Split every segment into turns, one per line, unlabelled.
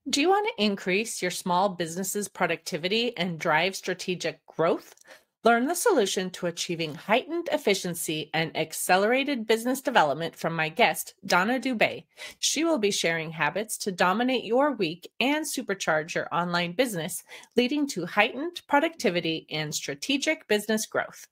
Do you want to increase your small business's productivity and drive strategic growth? Learn the solution to achieving heightened efficiency and accelerated business development from my guest, Donna Dubé. She will be sharing habits to dominate your week and supercharge your online business, leading to heightened productivity and strategic business growth.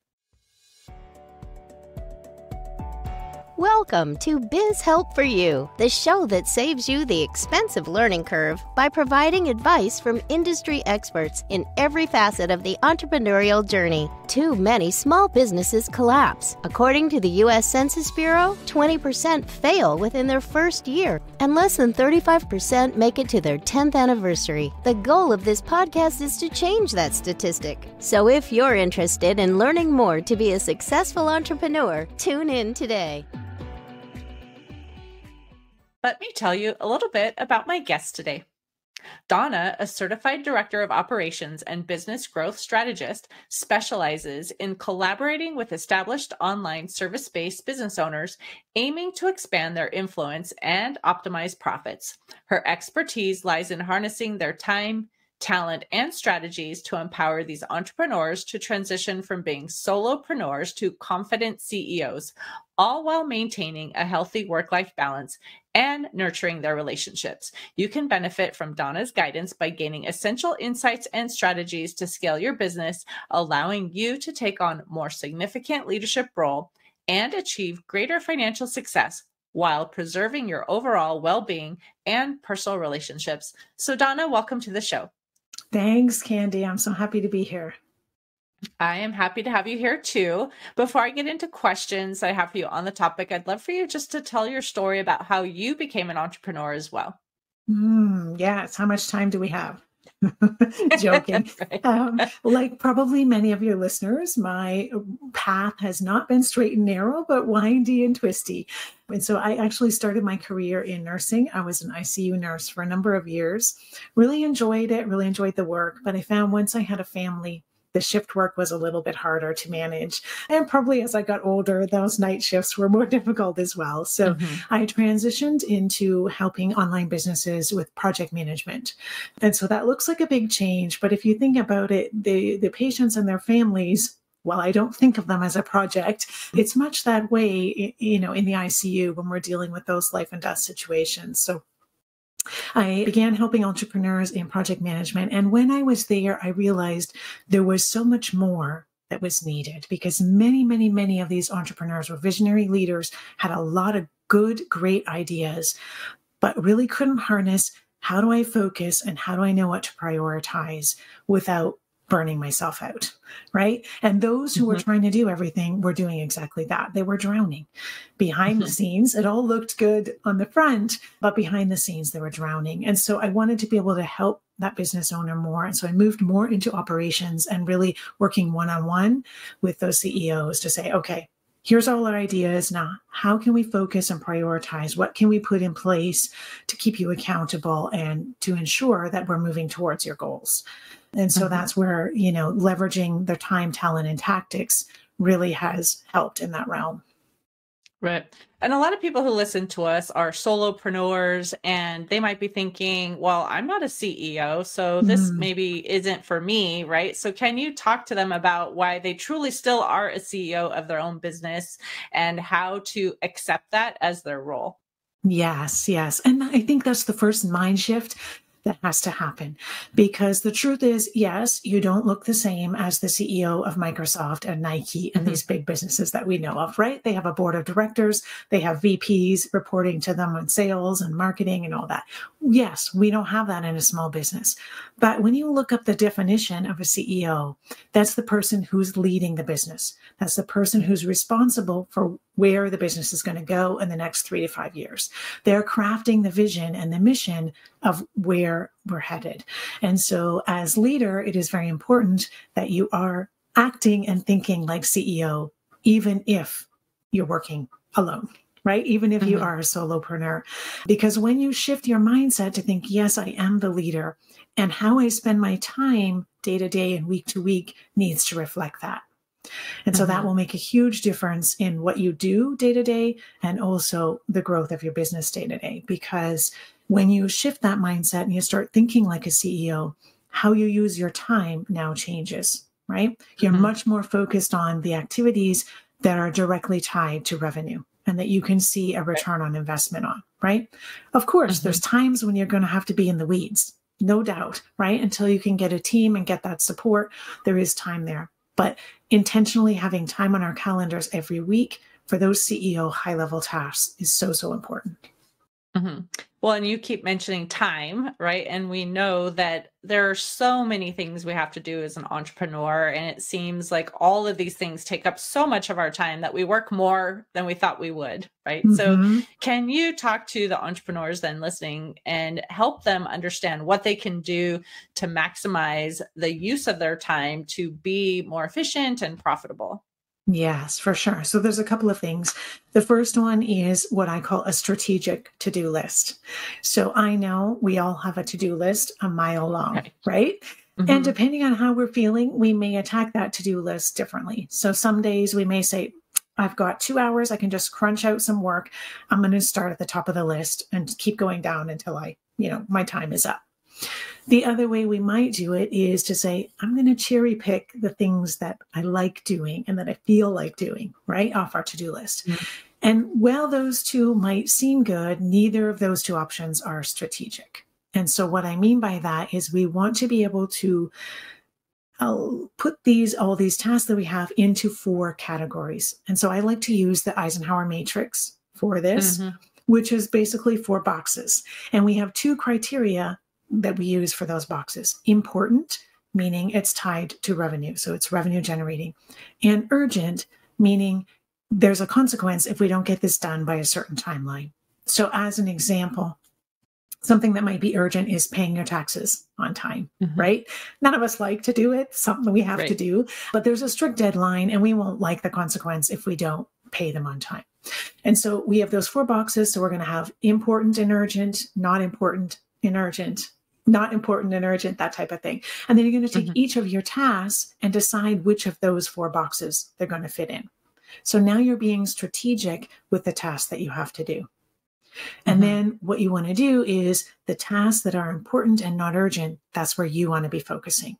Welcome to Biz Help for You, the show that saves you the expensive learning curve by providing advice from industry experts in every facet of the entrepreneurial journey. Too many small businesses collapse. According to the U.S. Census Bureau, 20% fail within their first year, and less than 35% make it to their 10th anniversary. The goal of this podcast is to change that statistic. So if you're interested in learning more to be a successful entrepreneur, tune in today.
Let me tell you a little bit about my guest today. Donna, a certified director of operations and business growth strategist, specializes in collaborating with established online service-based business owners aiming to expand their influence and optimize profits. Her expertise lies in harnessing their time, talent, and strategies to empower these entrepreneurs to transition from being solopreneurs to confident CEOs, all while maintaining a healthy work-life balance and nurturing their relationships. You can benefit from Donna's guidance by gaining essential insights and strategies to scale your business, allowing you to take on more significant leadership role and achieve greater financial success while preserving your overall well-being and personal relationships. So Donna, welcome to the show.
Thanks, Candy. I'm so happy to be here.
I am happy to have you here too. Before I get into questions I have for you on the topic, I'd love for you just to tell your story about how you became an entrepreneur as well.
Yes. How much time do we have? Joking.
Right.
Like probably many of your listeners, my path has not been straight and narrow, but windy and twisty. And so I actually started my career in nursing. I was an ICU nurse for a number of years, really enjoyed it, really enjoyed the work. But I found once I had a family, the shift work was a little bit harder to manage. And probably as I got older, those night shifts were more difficult as well. So I transitioned into helping online businesses with project management. And so that looks like a big change. But if you think about it, the patients and their families, well, I don't think of them as a project. It's much that way, in the ICU when we're dealing with those life and death situations. So I began helping entrepreneurs in project management. And when I was there, I realized there was so much more that was needed because many of these entrepreneurs were visionary leaders, had a lot of good, great ideas, but really couldn't harness how do I focus and how do I know what to prioritize without burning myself out, right? And those who were trying to do everything were doing exactly that. They were drowning. Behind the scenes, it all looked good on the front, but behind the scenes, they were drowning. And so I wanted to be able to help that business owner more. And so I moved more into operations and really working one-on-one with those CEOs to say, okay, here's all our ideas. Now, how can we focus and prioritize? What can we put in place to keep you accountable and to ensure that we're moving towards your goals? And so that's where, leveraging their time, talent, and tactics really has helped in that realm.
Right. And a lot of people who listen to us are solopreneurs and they might be thinking, well, I'm not a CEO, so this maybe isn't for me, right? So can you talk to them about why they truly still are a CEO of their own business and how to accept that as their role?
Yes. And I think that's the first mind shift that has to happen because the truth is, yes, you don't look the same as the CEO of Microsoft and Nike and these big businesses that we know of, right? They have a board of directors, they have VPs reporting to them on sales and marketing and all that. Yes, we don't have that in a small business. But when you look up the definition of a CEO, that's the person who's leading the business. That's the person who's responsible for where the business is going to go in the next 3 to 5 years. They're crafting the vision and the mission of where we're headed. And so as leader, it is very important that you are acting and thinking like CEO, even if you're working alone, right? Even if you are a solopreneur, because when you shift your mindset to think, yes, I am the leader, and how I spend my time day to day and week to week needs to reflect that. And so that will make a huge difference in what you do day to day and also the growth of your business day to day, because When you shift that mindset and you start thinking like a CEO, how you use your time now changes, right? You're much more focused on the activities that are directly tied to revenue and that you can see a return on investment on, right? Of course, there's times when you're going to have to be in the weeds, no doubt, right? Until you can get a team and get that support, there is time there. But intentionally having time on our calendars every week for those CEO high-level tasks is so, so important.
Well, and you keep mentioning time, right? And we know that there are so many things we have to do as an entrepreneur. And it seems like all of these things take up so much of our time that we work more than we thought we would, right? So can you talk to the entrepreneurs then listening and help them understand what they can do to maximize the use of their time to be more efficient and profitable?
Yes, for sure. So there's a couple of things. The first one is what I call a strategic to-do list. So I know we all have a to-do list a mile long, right? And depending on how we're feeling, we may attack that to-do list differently. So some days we may say, I've got 2 hours. I can just crunch out some work. I'm going to start at the top of the list and keep going down until my time is up. The other way we might do it is to say, I'm going to cherry pick the things that I like doing and that I feel like doing, right, off our to-do list. And while those two might seem good, neither of those two options are strategic. And so what I mean by that is we want to be able to put all these tasks that we have into 4 categories. And so I like to use the Eisenhower matrix for this, which is basically 4 boxes. And we have 2 criteria that we use for those boxes. Important, meaning it's tied to revenue. So it's revenue generating. And urgent, meaning there's a consequence if we don't get this done by a certain timeline. So as an example, something that might be urgent is paying your taxes on time, right? None of us like to do it, something we have to do, but there's a strict deadline and we won't like the consequence if we don't pay them on time. And so we have those 4 boxes. So we're going to have important and urgent, not important and urgent, not important and urgent, that type of thing. And then you're going to take each of your tasks and decide which of those 4 boxes they're going to fit in. So now you're being strategic with the tasks that you have to do. And then what you want to do is the tasks that are important and not urgent, that's where you want to be focusing.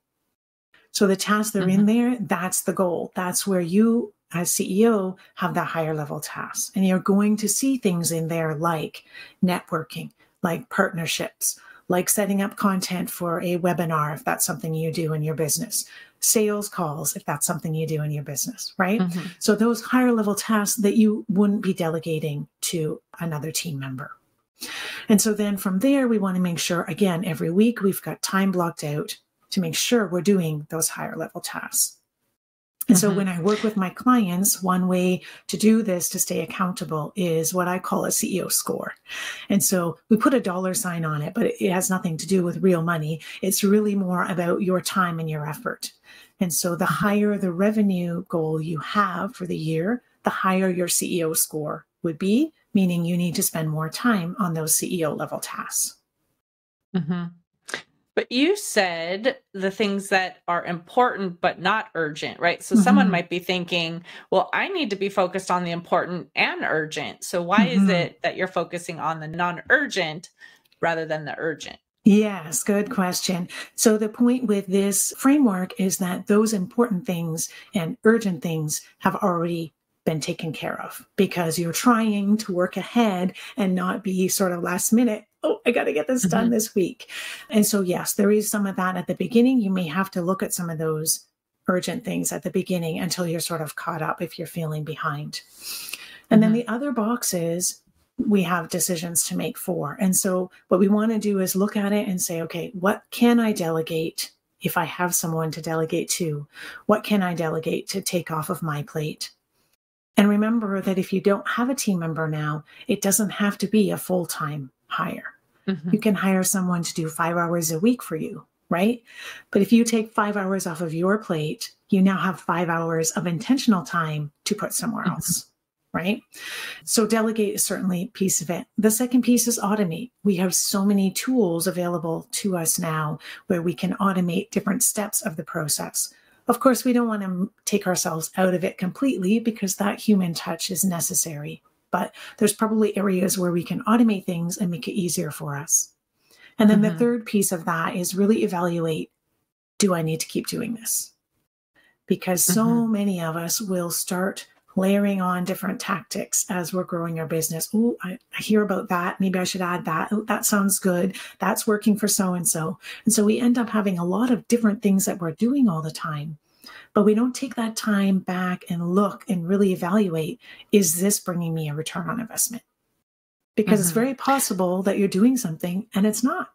So the tasks that are in there, that's the goal. That's where you, as CEO, have the higher level tasks. And you're going to see things in there like networking, like partnerships, like setting up content for a webinar, if that's something you do in your business, sales calls, if that's something you do in your business, right? So those higher level tasks that you wouldn't be delegating to another team member. And so then from there, we want to make sure, again, every week we've got time blocked out to make sure we're doing those higher level tasks. And so when I work with my clients, one way to do this to stay accountable is what I call a CEO score. And so we put a dollar sign on it, but it has nothing to do with real money. It's really more about your time and your effort. And so the higher the revenue goal you have for the year, the higher your CEO score would be, meaning you need to spend more time on those CEO level tasks.
But you said the things that are important but not urgent, right? So someone might be thinking, well, I need to be focused on the important and urgent. So why is it that you're focusing on the non-urgent rather than the urgent?
Yes, good question. So the point with this framework is that those important things and urgent things have already been taken care of because you're trying to work ahead and not be sort of last minute. Oh, I got to get this done this week. And so, yes, there is some of that at the beginning. You may have to look at some of those urgent things at the beginning until you're sort of caught up if you're feeling behind. And then the other boxes, we have decisions to make for. And so what we want to do is look at it and say, okay, what can I delegate if I have someone to delegate to? What can I delegate to take off of my plate? And remember that if you don't have a team member now, it doesn't have to be a full-time hire. You can hire someone to do 5 hours a week for you, right? But if you take 5 hours off of your plate, you now have 5 hours of intentional time to put somewhere else, right? So delegate is certainly a piece of it. The second piece is automate. We have so many tools available to us now where we can automate different steps of the process. Of course, we don't want to take ourselves out of it completely because that human touch is necessary. but there's probably areas where we can automate things and make it easier for us. And then the third piece of that is really evaluate, do I need to keep doing this? Because so many of us will start layering on different tactics as we're growing our business. Oh, I hear about that. Maybe I should add that. Oh, that sounds good. That's working for so-and-so. And so we end up having a lot of different things that we're doing all the time, but we don't take that time back and look and really evaluate, is this bringing me a return on investment? Because it's very possible that you're doing something and it's not.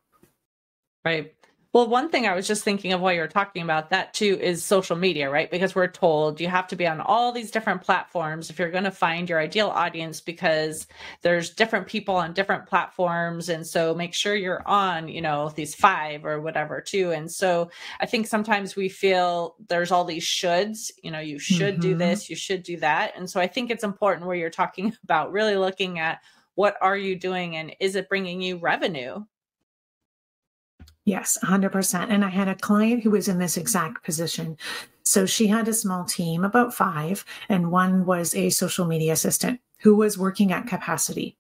Right. Well, one thing I was just thinking of while you were talking about that too is social media, right? Because we're told you have to be on all these different platforms if you're going to find your ideal audience, because there's different people on different platforms. And so make sure you're on, these 5 or whatever too. And so I think sometimes we feel there's all these shoulds, you should do this, you should do that. And so I think it's important where you're talking about really looking at what are you doing and is it bringing you revenue?
Yes, 100%. And I had a client who was in this exact position. So she had a small team, about 5, and one was a social media assistant who was working at capacity.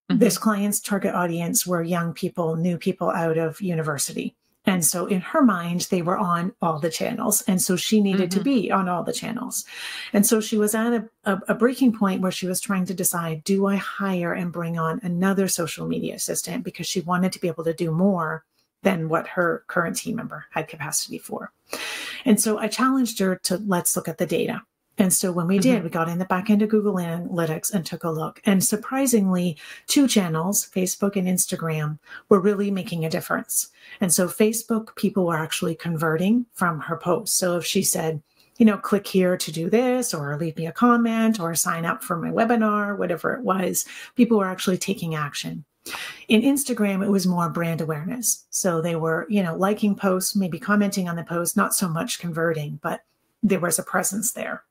This client's target audience were young people, new people out of university. And so in her mind, they were on all the channels. And so she needed to be on all the channels. And so she was at a breaking point where she was trying to decide, do I hire and bring on another social media assistant? Because she wanted to be able to do more than what her current team member had capacity for. And so I challenged her to, let's look at the data. And so when we did, we got in the back end of Google Analytics and took a look. And surprisingly, 2 channels, Facebook and Instagram, were really making a difference. And so Facebook, people were actually converting from her posts. So if she said, click here to do this, or leave me a comment, or sign up for my webinar, whatever it was, people were actually taking action. In Instagram, it was more brand awareness. So they were, liking posts, maybe commenting on the post, not so much converting, but there was a presence there.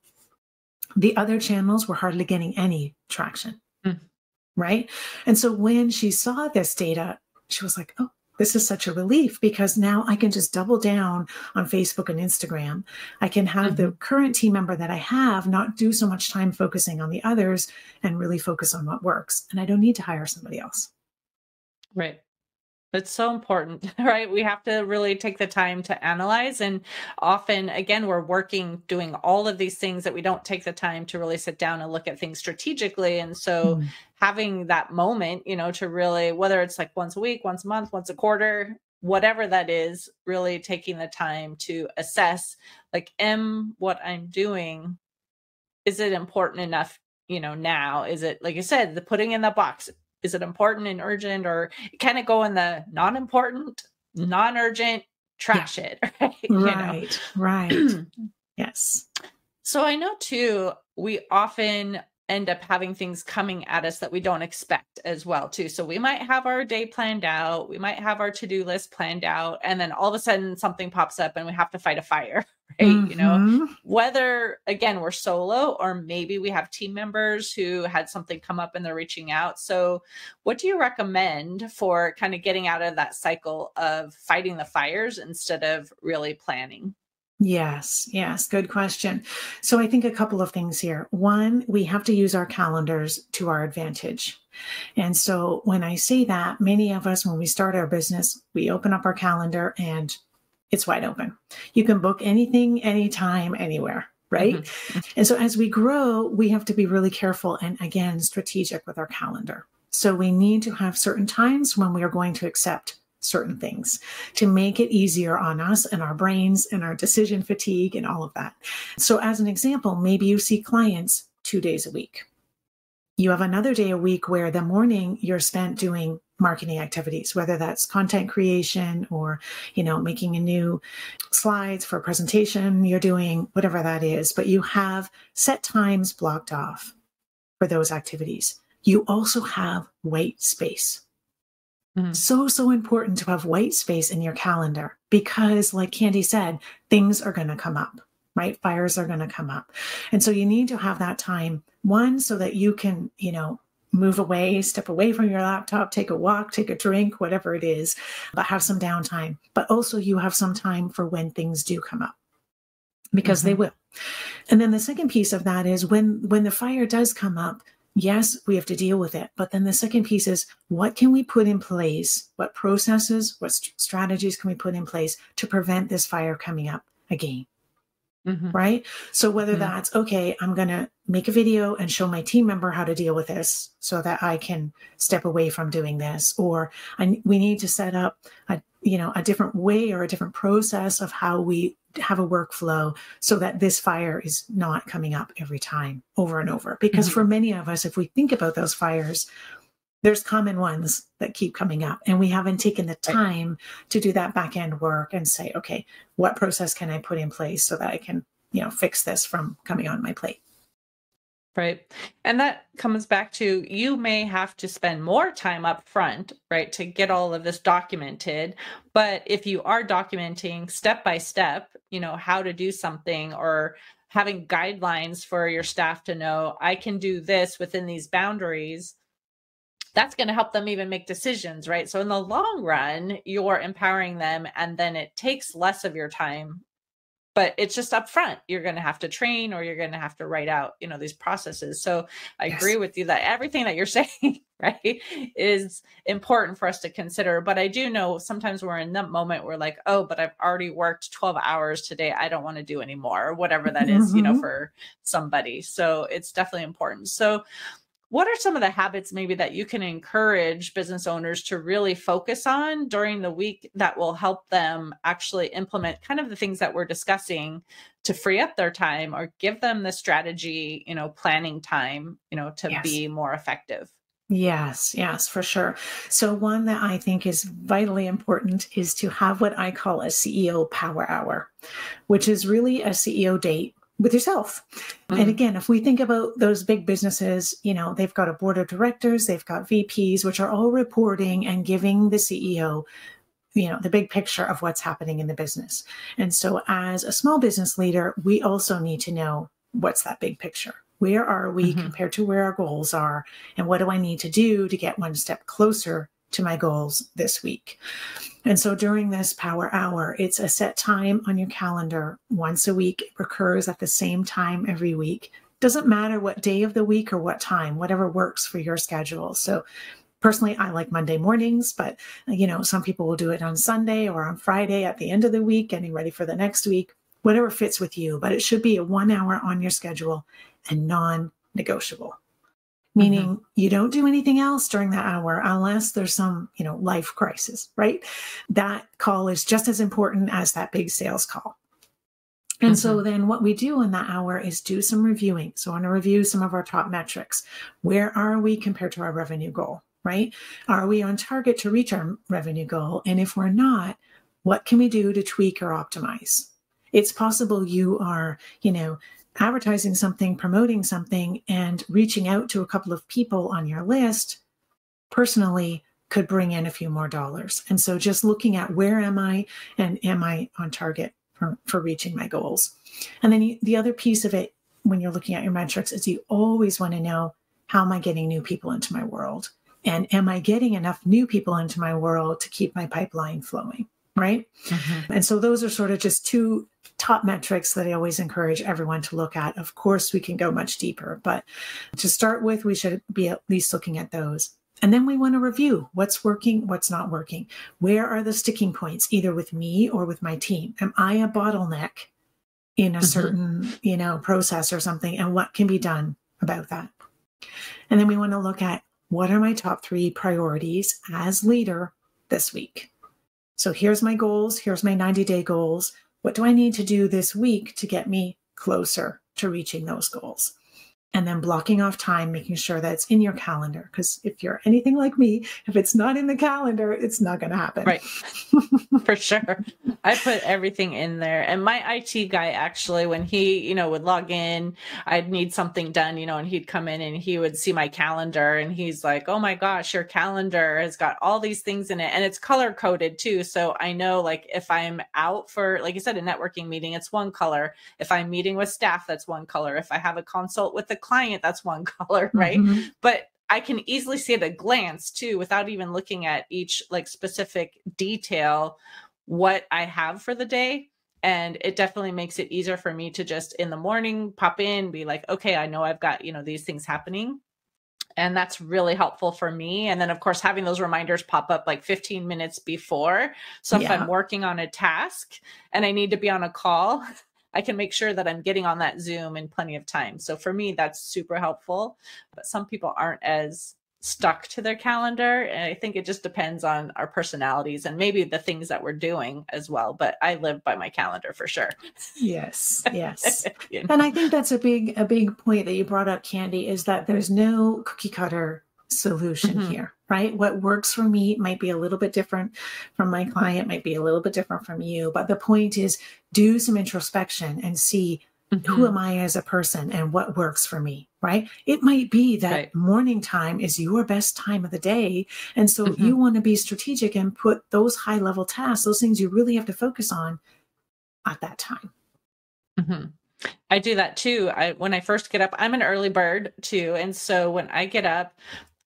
The other channels were hardly getting any traction, right? And so when she saw this data, she was like, oh, this is such a relief, because now I can just double down on Facebook and Instagram. I can have the current team member that I have not do so much time focusing on the others and really focus on what works. And I don't need to hire somebody else.
Right. It's so important, right? We have to really take the time to analyze. And often, again, we're doing all of these things that we don't take the time to really sit down and look at things strategically. And so having that moment, to really, whether it's like once a week, once a month, once a quarter, whatever that is, really taking the time to assess, like, what I'm doing, is it important enough, now? Is it, like you said, the putting in the box? Is it important and urgent, or kind of go in the non-important, non-urgent, trash it, right?
Right. Yes.
So I know too, we often end up having things coming at us that we don't expect as well too. So we might have our day planned out, we might have our to-do list planned out, and then all of a sudden something pops up and we have to fight a fire, right? Whether, again, we're solo or maybe we have team members who had something come up and they're reaching out. So what do you recommend for kind of getting out of that cycle of fighting the fires instead of really planning?
Yes. Good question. So I think a couple of things here. One, we have to use our calendars to our advantage. And so when I say that, many of us, when we start our business, we open up our calendar and it's wide open. You can book anything, anytime, anywhere, right? And so as we grow, we have to be really careful and, again, strategic with our calendar. So we need to have certain times when we are going to accept certain things to make it easier on us and our brains and our decision fatigue and all of that. So as an example, maybe you see clients 2 days a week. You have another day a week where the morning you're spent doing marketing activities, whether that's content creation or, making a new slides for a presentation, you're doing whatever that is, but you have set times blocked off for those activities. You also have white space. So important to have white space in your calendar, because like Candy said, things are going to come up, right? Fires are going to come up. And so you need to have that time, one, so that you can, move away, step away from your laptop, take a walk, take a drink, whatever it is, but have some downtime. But also you have some time for when things do come up, because they will. And then the second piece of that is when the fire does come up, Yes, we have to deal with it. But then the second piece is, what can we put in place? What processes, what strategies can we put in place to prevent this fire coming up again?
Mhm.
Right? So whether
Mhm.
that's, okay, I'm going to make a video and show my team member how to deal with this so that I can step away from doing this, or we need to set up a different way or a different process of how we have a workflow so that this fire is not coming up every time over and over. Because for
Mhm.
many of us, if we think about those fires, there's common ones that keep coming up, and we haven't taken the
Right.
time to do that back end work and say, okay, what process can I put in place so that I can, fix this from coming on my plate?
Right. And that comes back to, you may have to spend more time up front, right, to get all of this documented. But if you are documenting step by step, how to do something, or having guidelines for your staff to know, I can do this within these boundaries, that's going to help them even make decisions, right? So in the long run, you're empowering them, and then it takes less of your time, but it's just upfront. You're going to have to train, or you're going to have to write out, these processes. So I agree
Yes.
with you that everything that you're saying, right, is important for us to consider. But I do know sometimes we're in that moment where, like, oh, but I've already worked 12 hours today. I don't want to do anymore, or whatever that is,
Mhm.
for somebody. So it's definitely important. So what are some of the habits maybe that you can encourage business owners to really focus on during the week that will help them actually implement kind of the things that we're discussing to free up their time, or give them the strategy, planning time, to
Yes.
be more effective?
Yes, yes, for sure. So, one that I think is vitally important is to have what I call a CEO power hour, which is really a CEO date with yourself. And
Mm,
again, if we think about those big businesses, they've got a board of directors, they've got VPs, which are all reporting and giving the CEO, the big picture of what's happening in the business. And so, as a small business leader, we also need to know, what's that big picture? Where are we
mhm,
compared to where our goals are? And what do I need to do to get one step closer to my goals this week? And so during this power hour, it's a set time on your calendar once a week. It recurs at the same time every week. Doesn't matter what day of the week or what time, whatever works for your schedule. So personally, I like Monday mornings, but some people will do it on Sunday or on Friday at the end of the week, getting ready for the next week, whatever fits with you. But it should be a 1 hour on your schedule and non-negotiable,
mhm.
meaning you don't do anything else during that hour unless there's some, life crisis, right? That call is just as important as that big sales call. And so
Mhm.
then what we do in that hour is do some reviewing. So I want to review some of our top metrics. Where are we compared to our revenue goal, right? Are we on target to reach our revenue goal? And if we're not, what can we do to tweak or optimize? It's possible you are, advertising something, promoting something, and reaching out to a couple of people on your list personally could bring in a few more dollars. And so just looking at, where am I, and am I on target for reaching my goals? And then the other piece of it, when you're looking at your metrics, is you always want to know, how am I getting new people into my world? And am I getting enough new people into my world to keep my pipeline flowing? Right.
Mhm.
And so those are sort of just two top metrics that I always encourage everyone to look at. Of course, we can go much deeper, but to start with, we should be at least looking at those. And then we want to review what's working, what's not working. Where are the sticking points, either with me or with my team? Am I a bottleneck in a
Mhm.
certain, process or something? And what can be done about that? And then we want to look at, what are my top 3 priorities as leader this week? So here's my goals. Here's my 90-day goals. What do I need to do this week to get me closer to reaching those goals? And then blocking off time, making sure that it's in your calendar. Because if you're anything like me, if it's not in the calendar, it's not going to happen.
Right. For sure. I put everything in there. And my IT guy, actually, when he, would log in, I'd need something done, and he'd come in and he would see my calendar, and he's like, oh my gosh, your calendar has got all these things in it. And it's color coded too. So I know, like, if I'm out for, like you said, a networking meeting, it's one color. If I'm meeting with staff, that's one color. If I have a consult with the client, that's one color, right?
Mhm.
But I can easily see at a glance too, without even looking at each like specific detail, what I have for the day. And it definitely makes it easier for me to just in the morning pop in, be like, okay, I know I've got, these things happening. And that's really helpful for me. And then, of course, having those reminders pop up like 15 minutes before. So if I'm working on a task and I need to be on a call, I can make sure that I'm getting on that Zoom in plenty of time. So for me, that's super helpful. But some people aren't as stuck to their calendar. And I think it just depends on our personalities and maybe the things that we're doing as well. But I live by my calendar for sure.
Yes, yes. And I think that's a big point that you brought up, Candy, is that there's no cookie cutter solution here, right? What works for me might be a little bit different from my client, might be a little bit different from you. But the point is, do some introspection and see who am I as a person and what works for me, right? It might be that morning time is your best time of the day. And so you want to be strategic and put those high level tasks, those things you really have to focus on at that time.
I do that too. When I first get up, I'm an early bird too. And so when I get up,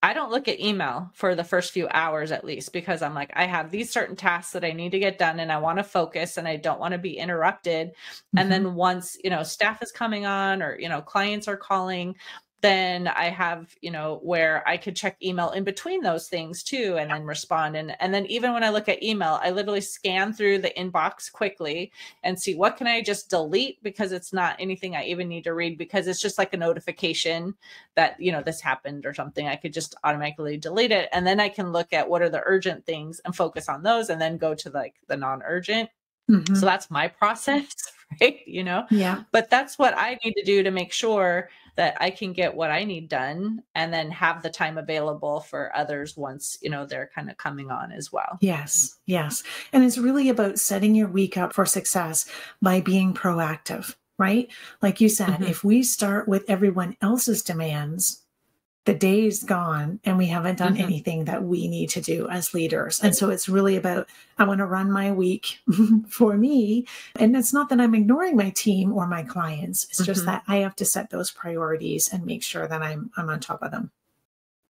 I don't look at email for the first few hours at least, because I'm like, I have these certain tasks that I need to get done and I want to focus and I don't want to be interrupted. And then once, staff is coming on or, clients are calling, then I have, where I could check email in between those things too, and then respond. And then even when I look at email, I literally scan through the inbox quickly and see what can I just delete, because it's not anything I even need to read, because it's just like a notification that, this happened or something. I could just automatically delete it. And then I can look at what are the urgent things and focus on those, and then go to like the non-urgent. So that's my process, right?
Yeah.
But that's what I need to do to make sure that I can get what I need done and then have the time available for others once, they're kind of coming on as well.
Yes. Yes. And it's really about setting your week up for success by being proactive, right? Like you said, if we start with everyone else's demands, the day's gone and we haven't done anything that we need to do as leaders. And so it's really about, I want to run my week for me. And it's not that I'm ignoring my team or my clients. It's just that I have to set those priorities and make sure that I'm on top of them.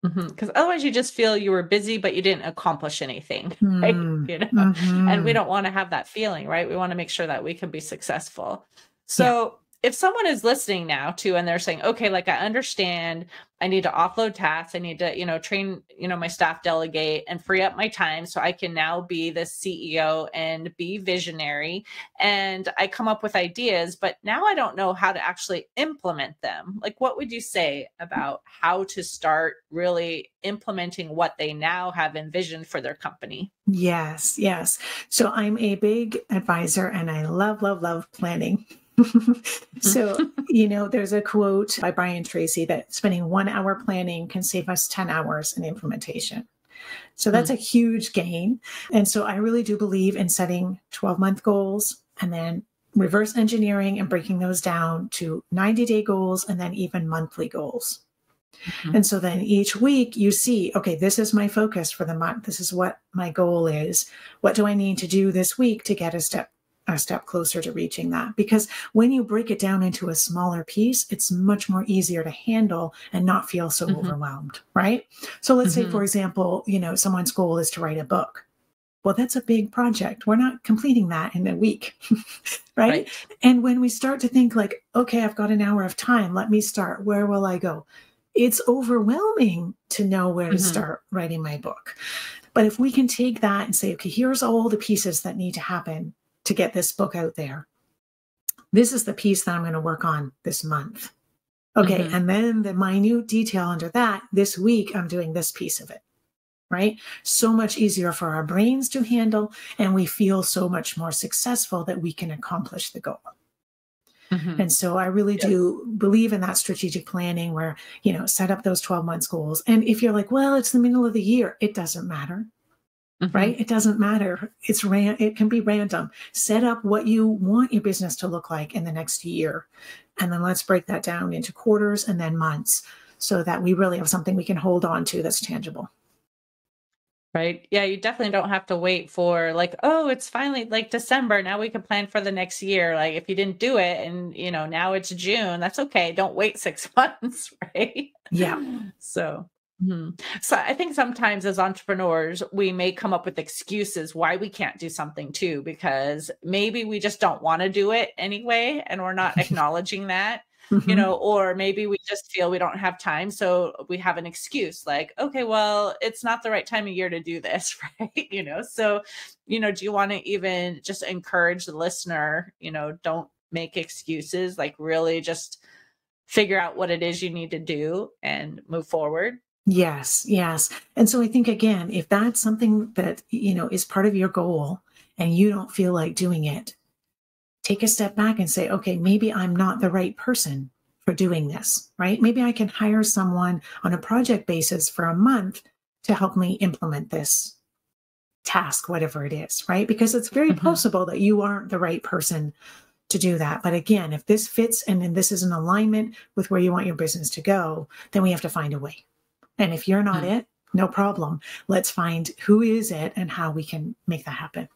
Because otherwise you just feel you were busy, but you didn't accomplish anything, right? And we don't want to have that feeling, right? We want to make sure that we can be successful. So if someone is listening now too, and they're saying, okay, like I understand I need to offload tasks. I need to, train, my staff, delegate and free up my time so I can now be the CEO and be visionary. And I come up with ideas, but now I don't know how to actually implement them. Like, what would you say about how to start really implementing what they now have envisioned for their company?
Yes. Yes. So I'm a big advisor and I love, love, love planning. So, there's a quote by Brian Tracy that spending 1 hour planning can save us 10 hours in implementation. So that's a huge gain. And so I really do believe in setting 12-month goals and then reverse engineering and breaking those down to 90-day goals and then even monthly goals. And so then each week you see, okay, this is my focus for the month. This is what my goal is. What do I need to do this week to get a step closer to reaching that? Because when you break it down into a smaller piece, it's much more easier to handle and not feel so overwhelmed, right? So let's say, for example, someone's goal is to write a book. Well, that's a big project. We're not completing that in a week, right? And when we start to think like, okay, I've got an hour of time, let me start. Where will I go? It's overwhelming to know where to start writing my book. But if we can take that and say, okay, here's all the pieces that need to happen to get this book out there. This is the piece that I'm going to work on this month. Okay. And then the minute detail under that, this week, I'm doing this piece of it, right? So much easier for our brains to handle. And we feel so much more successful that we can accomplish the goal. And so I really do believe in that strategic planning where, set up those 12 months goals. And if you're like, well, it's the middle of the year, it doesn't matter. Right? It doesn't matter. It can be random. Set up what you want your business to look like in the next year. And then let's break that down into quarters and then months so that we really have something we can hold on to that's tangible.
Right. Yeah. You definitely don't have to wait for like, oh, it's finally like December. Now we can plan for the next year. Like if you didn't do it and, now it's June, that's okay. Don't wait 6 months. Right.
Yeah.
So I think sometimes as entrepreneurs, we may come up with excuses why we can't do something too, because maybe we just don't want to do it anyway. And we're not acknowledging that. or maybe we just feel we don't have time. So we have an excuse like, okay, well, it's not the right time of year to do this, right? So, do you want to even just encourage the listener, don't make excuses, like really just figure out what it is you need to do and move forward?
Yes, yes. And so I think, again, if that's something that, is part of your goal and you don't feel like doing it, take a step back and say, okay, maybe I'm not the right person for doing this, right? Maybe I can hire someone on a project basis for a month to help me implement this task, whatever it is, right? Because it's very possible that you aren't the right person to do that. But again, if this fits and then this is in alignment with where you want your business to go, then we have to find a way. And if you're not it, no problem. Let's find who is it and how we can make that happen.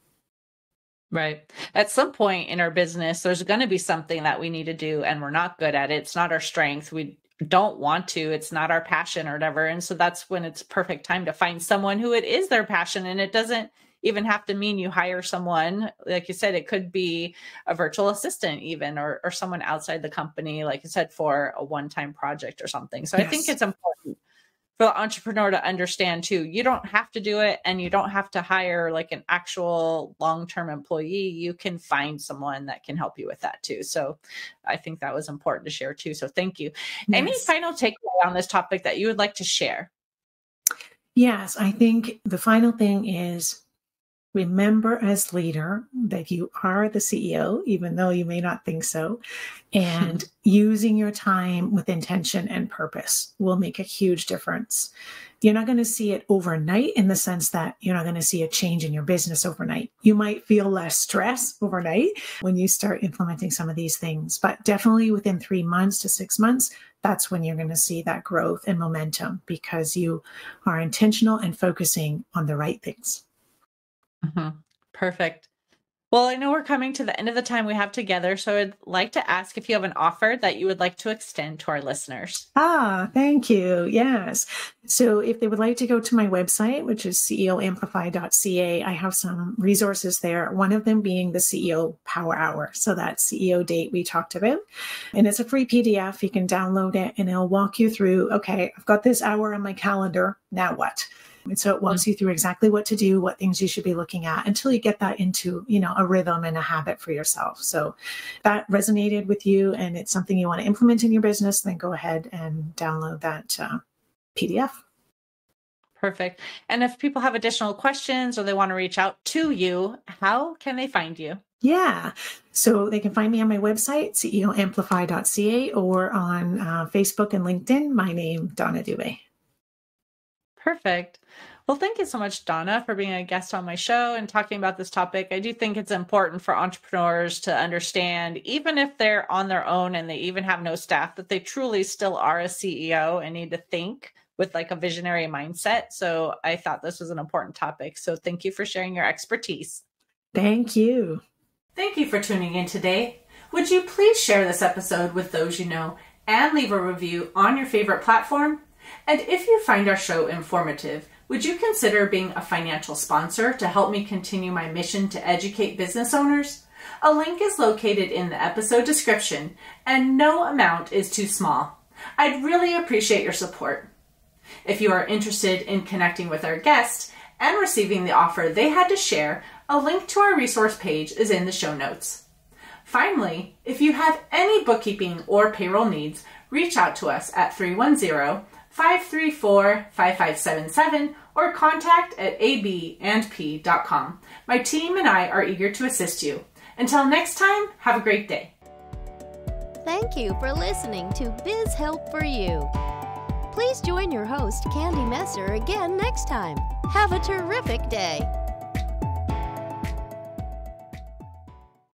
Right. At some point in our business, there's going to be something that we need to do and we're not good at it. It's not our strength. We don't want to. It's not our passion or whatever. And so that's when it's perfect time to find someone who it is their passion. And it doesn't even have to mean you hire someone. Like you said, it could be a virtual assistant even, or someone outside the company, like you said, for a one-time project or something. So I think it's important for the entrepreneur to understand too, you don't have to do it and you don't have to hire like an actual long-term employee. You can find someone that can help you with that too. So I think that was important to share too. So thank you. Yes. Any final takeaway on this topic that you would like to share?
Yes, I think the final thing is remember as leader that you are the CEO, even though you may not think so, and using your time with intention and purpose will make a huge difference. You're not going to see it overnight in the sense that you're not going to see a change in your business overnight. You might feel less stress overnight when you start implementing some of these things, but definitely within 3 months to 6 months, that's when you're going to see that growth and momentum because you are intentional and focusing on the right things.
Perfect. Well, I know we're coming to the end of the time we have together, so I'd like to ask if you have an offer that you would like to extend to our listeners.
Thank you. Yes. So if they would like to go to my website, which is ceoamplify.ca, I have some resources there, one of them being the CEO Power Hour. So that CEO date we talked about. And it's a free PDF. You can download it and it'll walk you through, okay, I've got this hour on my calendar. Now what? And so it walks you through exactly what to do, what things you should be looking at until you get that into, a rhythm and a habit for yourself. So that resonated with you and it's something you want to implement in your business, then go ahead and download that PDF.
Perfect. And if people have additional questions or they want to reach out to you, how can they find you?
Yeah. So they can find me on my website, ceoamplify.ca, or on Facebook and LinkedIn, my name, Donna Dubé.
Perfect. Well, thank you so much, Donna, for being a guest on my show and talking about this topic. I do think it's important for entrepreneurs to understand, even if they're on their own and they even have no staff, that they truly still are a CEO and need to think with like a visionary mindset. So I thought this was an important topic. So thank you for sharing your expertise.
Thank you.
Thank you for tuning in today. Would you please share this episode with those you know and leave a review on your favorite platform? And if you find our show informative, would you consider being a financial sponsor to help me continue my mission to educate business owners? A link is located in the episode description, and no amount is too small. I'd really appreciate your support. If you are interested in connecting with our guest and receiving the offer they had to share, a link to our resource page is in the show notes. Finally, if you have any bookkeeping or payroll needs, reach out to us at 310-534-5577 or contact at abandp.com. My team and I are eager to assist you. Until next time, have a great day.
Thank you for listening to Biz Help for You. Please join your host, Candy Messer, again next time. Have a terrific day.